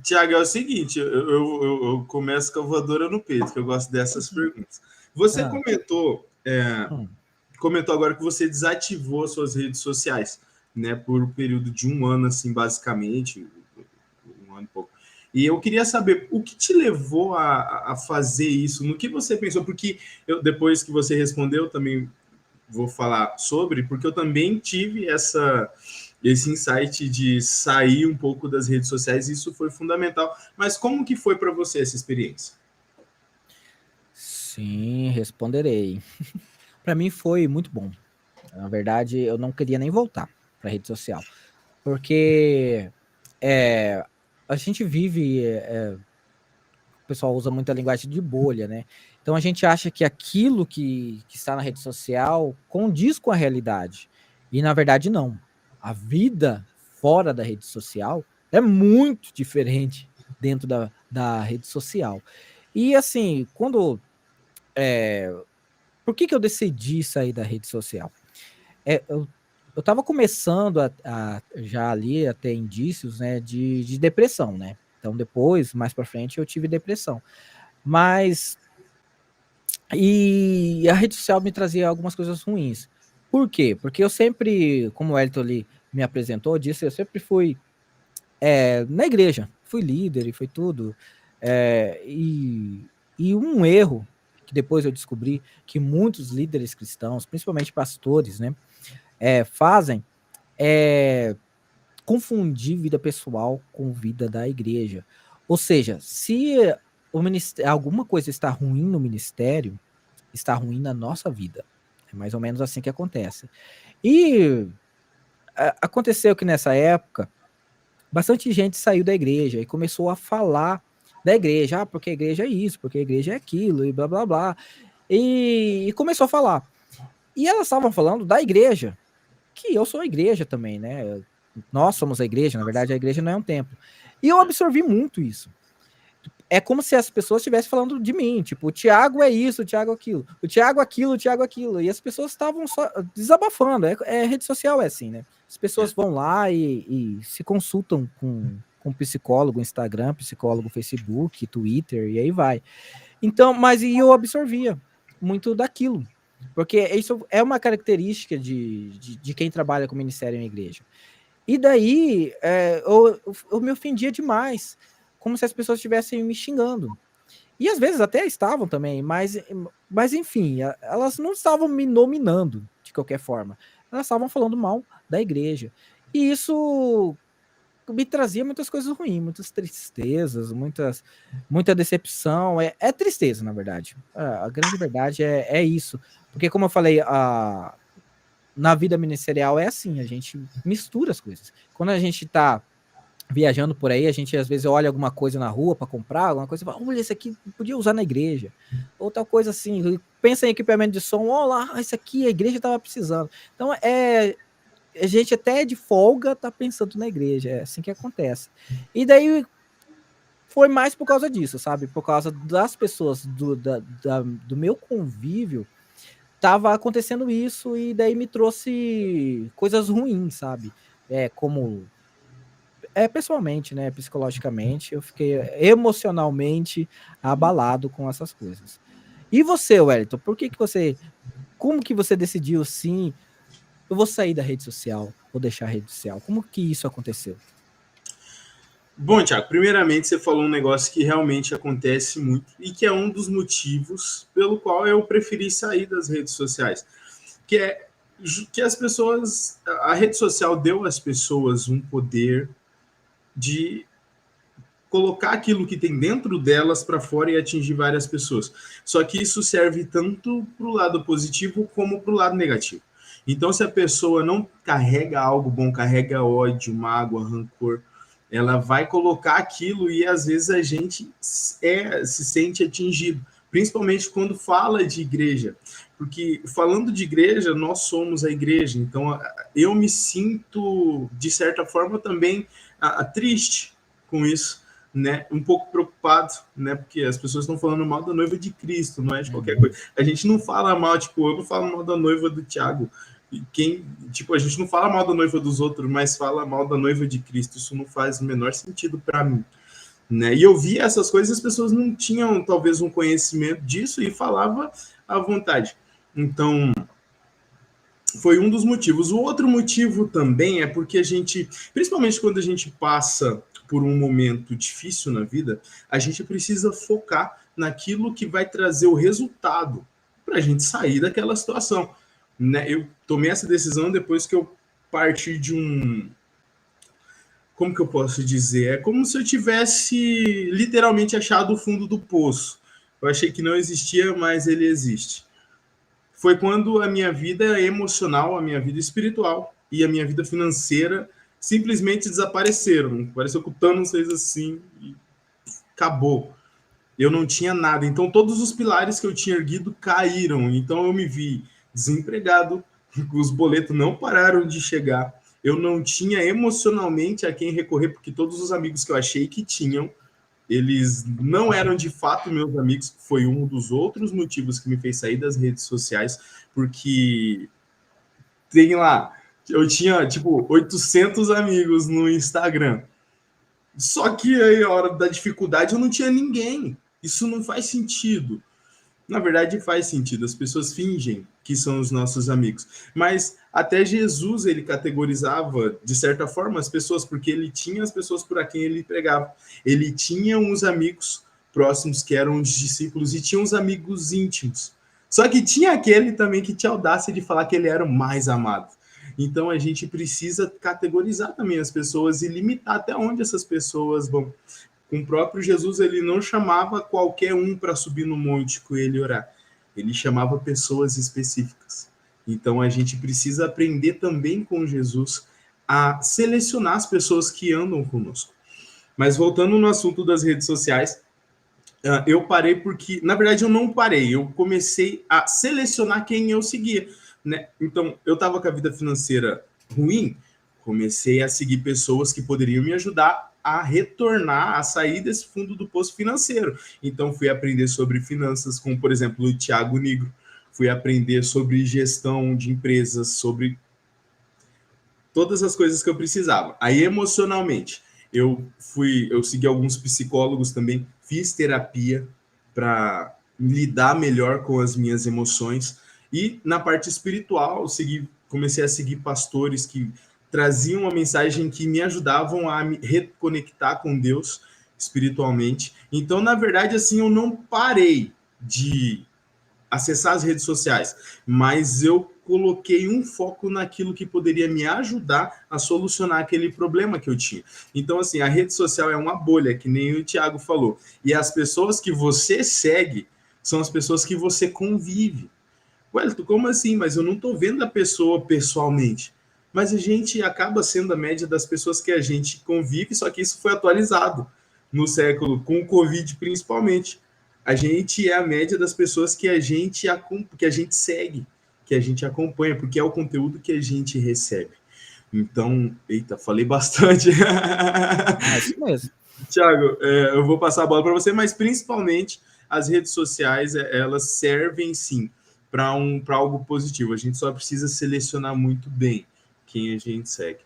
Tiago, é o seguinte, eu começo com a voadora no peito, que eu gosto dessas perguntas. Você Ah, hum, comentou agora que você desativou suas redes sociais, né, por um período de um ano, assim, basicamente, um ano e pouco. E eu queria saber o que te levou a fazer isso, no que você pensou, porque depois que você respondeu, eu também vou falar sobre, porque eu também tive esse insight de sair um pouco das redes sociais, e isso foi fundamental. Mas como que foi para você essa experiência? sim, responderei. Para mim foi muito bom. Na verdade, eu não queria nem voltar para rede social, porque é, a gente vive, o pessoal usa muita linguagem de bolha, né? Então a gente acha que aquilo que está na rede social condiz com a realidade. E na verdade não. A vida fora da rede social é muito diferente dentro da rede social. E assim, é, por que eu decidi sair da rede social? É, eu tava começando já ali a ter indícios, né, de depressão, né? Então depois, mais pra frente, eu tive depressão. Mas e a rede social me trazia algumas coisas ruins. Por quê? Porque eu sempre, como o Elton ali me apresentou, disse, eu sempre fui na igreja, fui líder e foi tudo. É, e um erro que depois eu descobri que muitos líderes cristãos, principalmente pastores, né, fazem é confundir vida pessoal com vida da igreja. Ou seja, se alguma coisa está ruim no ministério, está ruim na nossa vida. É mais ou menos assim que acontece. E aconteceu que nessa época, bastante gente saiu da igreja e começou a falar da igreja, porque a igreja é isso, porque a igreja é aquilo, e blá blá blá. E começou a falar. E elas estavam falando da igreja, que eu sou a igreja também, né? Nós somos a igreja, na verdade, a igreja não é um templo. E eu absorvi muito isso. É como se as pessoas estivessem falando de mim, tipo, o Thiago é isso, o Thiago é aquilo, o Thiago aquilo, o Thiago aquilo, e as pessoas estavam só desabafando, rede social é assim, né? As pessoas vão lá e se consultam com psicólogo, Instagram, psicólogo, Facebook, Twitter, e aí vai. Então, mas e eu absorvia muito daquilo, porque isso é uma característica de quem trabalha com ministério em igreja. E daí eu me ofendia demais, como se as pessoas estivessem me xingando. E às vezes até estavam também, mas enfim, elas não estavam me nominando de qualquer forma. Elas estavam falando mal da igreja. E isso me trazia muitas coisas ruins, muitas tristezas, muita decepção. É tristeza, na verdade. A grande verdade é isso. Porque, como eu falei, na vida ministerial é assim, a gente mistura as coisas. Quando a gente tá viajando por aí, a gente às vezes olha alguma coisa na rua para comprar, alguma coisa e fala, olha, esse aqui podia usar na igreja. Ou tal coisa assim, pensa em equipamento de som, olha lá, isso aqui a igreja tava precisando. Então a gente até de folga tá pensando na igreja, é assim que acontece. E daí foi mais por causa disso, sabe? Por causa das pessoas do meu convívio, tava acontecendo isso e daí me trouxe coisas ruins, sabe? Como pessoalmente, né, psicologicamente, eu fiquei emocionalmente abalado com essas coisas. E você, Wellington, como que você decidiu assim, eu vou sair da rede social, vou deixar a rede social? Como que isso aconteceu? Bom, Tiago, primeiramente você falou um negócio que realmente acontece muito e que é um dos motivos pelo qual eu preferi sair das redes sociais, que é que as pessoas, a rede social deu às pessoas um poder de colocar aquilo que tem dentro delas para fora e atingir várias pessoas. Só que isso serve tanto para o lado positivo como para o lado negativo. Então, se a pessoa não carrega algo bom, carrega ódio, mágoa, rancor, ela vai colocar aquilo e às vezes a gente se sente atingido, principalmente quando fala de igreja. Porque falando de igreja, nós somos a igreja, então eu me sinto, de certa forma, também triste com isso, né, um pouco preocupado, né, porque as pessoas estão falando mal da noiva de Cristo, não é de qualquer coisa. A gente não fala mal, tipo, eu não falo mal da noiva do Tiago, tipo, a gente não fala mal da noiva dos outros, mas fala mal da noiva de Cristo. Isso não faz o menor sentido para mim, né? E eu via essas coisas e as pessoas não tinham, talvez, um conhecimento disso e falava à vontade. Então, foi um dos motivos. O outro motivo também é porque a gente, principalmente quando a gente passa por um momento difícil na vida, a gente precisa focar naquilo que vai trazer o resultado para a gente sair daquela situação, né? Eu tomei essa decisão depois que eu parti de um, como que eu posso dizer? É como se eu tivesse literalmente achado o fundo do poço. Eu achei que não existia, mas ele existe. Foi quando a minha vida emocional, a minha vida espiritual e a minha vida financeira simplesmente desapareceram. Pareceu que o Thanos fez assim e acabou. Eu não tinha nada. Então, todos os pilares que eu tinha erguido caíram. Então, eu me vi desempregado, os boletos não pararam de chegar. Eu não tinha emocionalmente a quem recorrer, porque todos os amigos que eu achei que tinham, eles não eram de fato meus amigos. Foi um dos outros motivos que me fez sair das redes sociais, porque tem lá, eu tinha tipo 800 amigos no Instagram. Só que aí, a hora da dificuldade, eu não tinha ninguém. Isso não faz sentido. Na verdade, faz sentido. As pessoas fingem que são os nossos amigos. Mas até Jesus, ele categorizava, de certa forma, as pessoas, porque ele tinha as pessoas por quem ele pregava. Ele tinha uns amigos próximos que eram os discípulos e tinha uns amigos íntimos. Só que tinha aquele também que tinha audácia de falar que ele era o mais amado. Então a gente precisa categorizar também as pessoas e limitar até onde essas pessoas vão. Com o próprio Jesus, ele não chamava qualquer um para subir no monte com ele orar. Ele chamava pessoas específicas. Então a gente precisa aprender também com Jesus a selecionar as pessoas que andam conosco. Mas voltando no assunto das redes sociais, eu parei porque, na verdade, eu não parei. Eu comecei a selecionar quem eu seguia, né? Então, eu estava com a vida financeira ruim, comecei a seguir pessoas que poderiam me ajudar a retornar, a sair desse fundo do poço financeiro. Então, fui aprender sobre finanças, como, por exemplo, o Thiago Nigro. Fui aprender sobre gestão de empresas, sobre todas as coisas que eu precisava. Aí, emocionalmente, eu segui alguns psicólogos também, fiz terapia para lidar melhor com as minhas emoções. E na parte espiritual, comecei a seguir pastores que traziam uma mensagem que me ajudavam a me reconectar com Deus espiritualmente. Então, na verdade, assim, eu não parei de acessar as redes sociais, mas eu coloquei um foco naquilo que poderia me ajudar a solucionar aquele problema que eu tinha. Então, assim, a rede social é uma bolha, que nem o Thiago falou. E as pessoas que você segue são as pessoas que você convive. Wellington, como assim? Mas eu não estou vendo a pessoa pessoalmente. Mas a gente acaba sendo a média das pessoas que a gente convive, só que isso foi atualizado no século, com o Covid principalmente. A gente é a média das pessoas que a gente segue, que a gente acompanha, porque é o conteúdo que a gente recebe. Então, eita, falei bastante. Ah, isso mesmo. Thiago, eu vou passar a bola para você, mas principalmente as redes sociais, elas servem sim para algo positivo. A gente só precisa selecionar muito bem quem a gente segue.